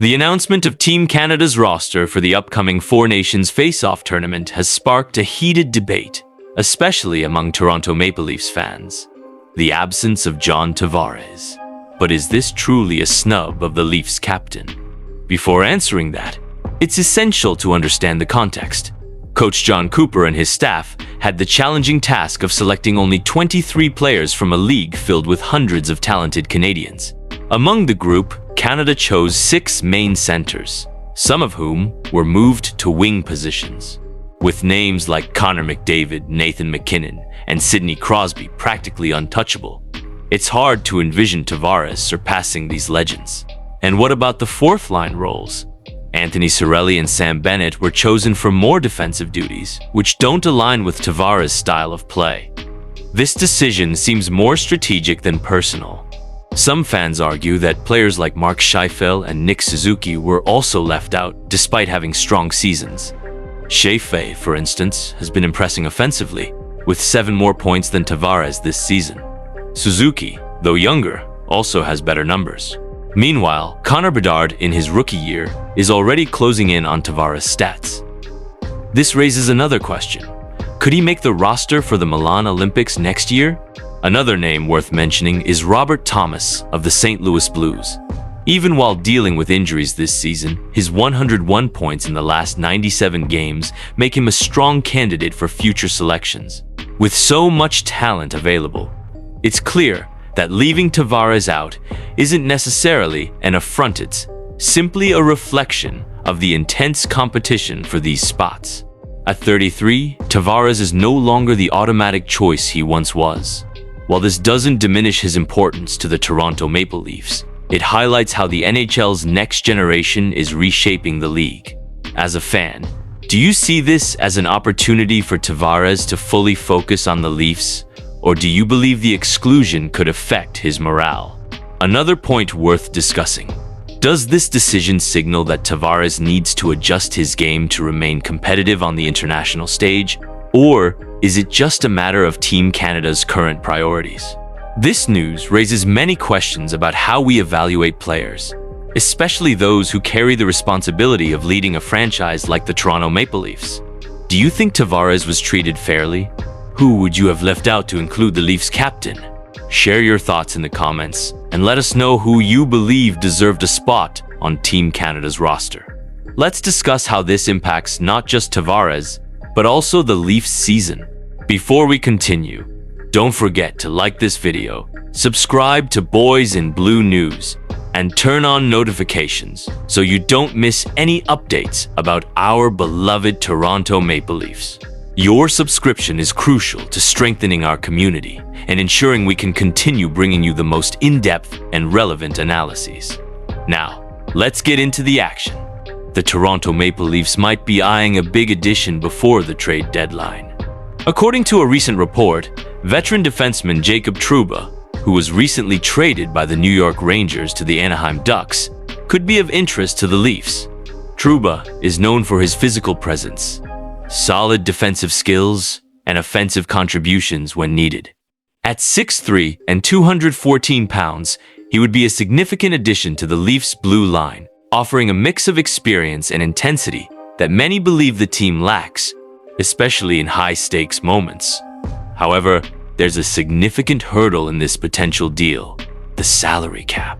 The announcement of Team Canada's roster for the upcoming Four Nations Face-Off tournament has sparked a heated debate, especially among Toronto Maple Leafs fans. The absence of John Tavares. But is this truly a snub of the Leafs captain? Before answering that, it's essential to understand the context. Coach John Cooper and his staff had the challenging task of selecting only 23 players from a league filled with hundreds of talented Canadians. Among the group, Canada chose 6 main centers, some of whom were moved to wing positions. With names like Connor McDavid, Nathan MacKinnon, and Sidney Crosby practically untouchable, it's hard to envision Tavares surpassing these legends. And what about the fourth-line roles? Anthony Cirelli and Sam Bennett were chosen for more defensive duties, which don't align with Tavares' style of play. This decision seems more strategic than personal. Some fans argue that players like Mark Scheifele and Nick Suzuki were also left out despite having strong seasons. Scheifele, for instance, has been impressing offensively, with 7 more points than Tavares this season. Suzuki, though younger, also has better numbers. Meanwhile, Connor Bedard, in his rookie year, is already closing in on Tavares' stats. This raises another question. Could he make the roster for the Milan Olympics next year? Another name worth mentioning is Robert Thomas of the St. Louis Blues. Even while dealing with injuries this season, his 101 points in the last 97 games make him a strong candidate for future selections. With so much talent available, it's clear that leaving Tavares out isn't necessarily an affront, it's simply a reflection of the intense competition for these spots. At 33, Tavares is no longer the automatic choice he once was. While this doesn't diminish his importance to the Toronto Maple Leafs, it highlights how the NHL's next generation is reshaping the league. As a fan, do you see this as an opportunity for Tavares to fully focus on the Leafs, or do you believe the exclusion could affect his morale? Another point worth discussing. Does this decision signal that Tavares needs to adjust his game to remain competitive on the international stage, or is it just a matter of Team Canada's current priorities? This news raises many questions about how we evaluate players, especially those who carry the responsibility of leading a franchise like the Toronto Maple Leafs. Do you think Tavares was treated fairly? Who would you have left out to include the Leafs captain? Share your thoughts in the comments and let us know who you believe deserved a spot on Team Canada's roster. Let's discuss how this impacts not just Tavares, but also the Leafs season. Before we continue, don't forget to like this video, subscribe to Boys in Blue News, and turn on notifications so you don't miss any updates about our beloved Toronto Maple Leafs. Your subscription is crucial to strengthening our community and ensuring we can continue bringing you the most in-depth and relevant analyses. Now, let's get into the action. The Toronto Maple Leafs might be eyeing a big addition before the trade deadline. According to a recent report, veteran defenseman Jacob Trouba, who was recently traded by the New York Rangers to the Anaheim Ducks, could be of interest to the Leafs. Trouba is known for his physical presence, solid defensive skills, and offensive contributions when needed. At 6'3" and 214 pounds, he would be a significant addition to the Leafs' blue line, offering a mix of experience and intensity that many believe the team lacks, especially in high-stakes moments. However, there's a significant hurdle in this potential deal: the salary cap.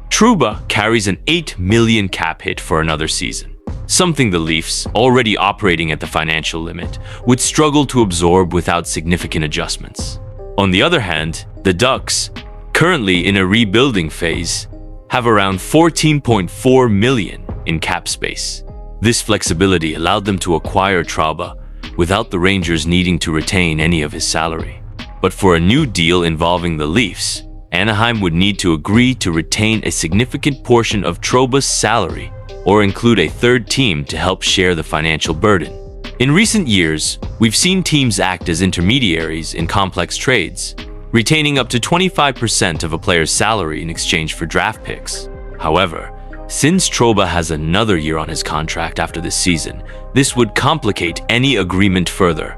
Trouba carries an $8 million cap hit for another season, something the Leafs, already operating at the financial limit, would struggle to absorb without significant adjustments. On the other hand, the Ducks, currently in a rebuilding phase, have around $14.4 million in cap space. This flexibility allowed them to acquire Trouba without the Rangers needing to retain any of his salary. But for a new deal involving the Leafs, Anaheim would need to agree to retain a significant portion of Trouba's salary or include a third team to help share the financial burden. In recent years, we've seen teams act as intermediaries in complex trades, retaining up to 25% of a player's salary in exchange for draft picks. However, since Trouba has another year on his contract after this season, this would complicate any agreement further.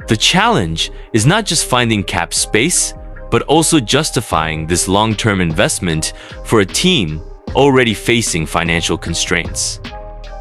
The challenge is not just finding cap space, but also justifying this long-term investment for a team already facing financial constraints.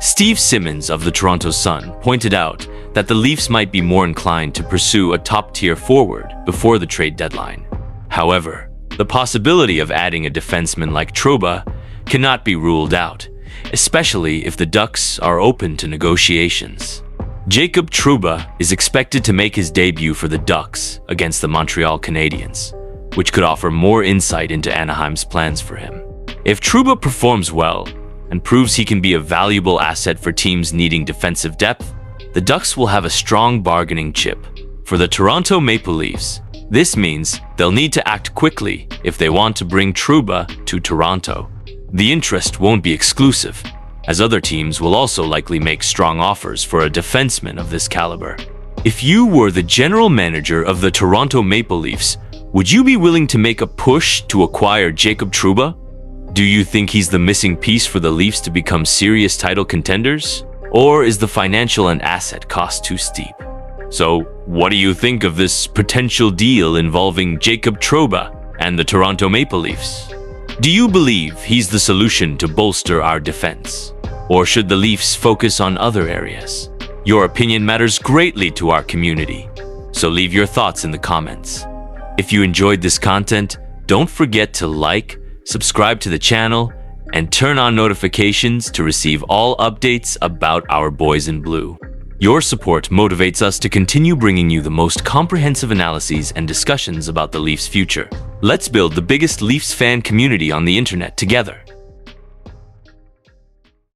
Steve Simmons of the Toronto Sun pointed out that the Leafs might be more inclined to pursue a top-tier forward before the trade deadline. However, the possibility of adding a defenseman like Trouba cannot be ruled out, especially if the Ducks are open to negotiations. Jacob Trouba is expected to make his debut for the Ducks against the Montreal Canadiens, which could offer more insight into Anaheim's plans for him. If Trouba performs well and proves he can be a valuable asset for teams needing defensive depth, the Ducks will have a strong bargaining chip. For the Toronto Maple Leafs, this means they'll need to act quickly if they want to bring Trouba to Toronto. The interest won't be exclusive, as other teams will also likely make strong offers for a defenseman of this caliber. If you were the general manager of the Toronto Maple Leafs, would you be willing to make a push to acquire Jacob Trouba? Do you think he's the missing piece for the Leafs to become serious title contenders? Or is the financial and asset cost too steep? So, what do you think of this potential deal involving Jacob Trouba and the Toronto Maple Leafs? Do you believe he's the solution to bolster our defense? Or should the Leafs focus on other areas? Your opinion matters greatly to our community, so leave your thoughts in the comments. If you enjoyed this content, don't forget to like, subscribe to the channel, and turn on notifications to receive all updates about our boys in blue. Your support motivates us to continue bringing you the most comprehensive analyses and discussions about the Leafs' future. Let's build the biggest Leafs fan community on the internet together.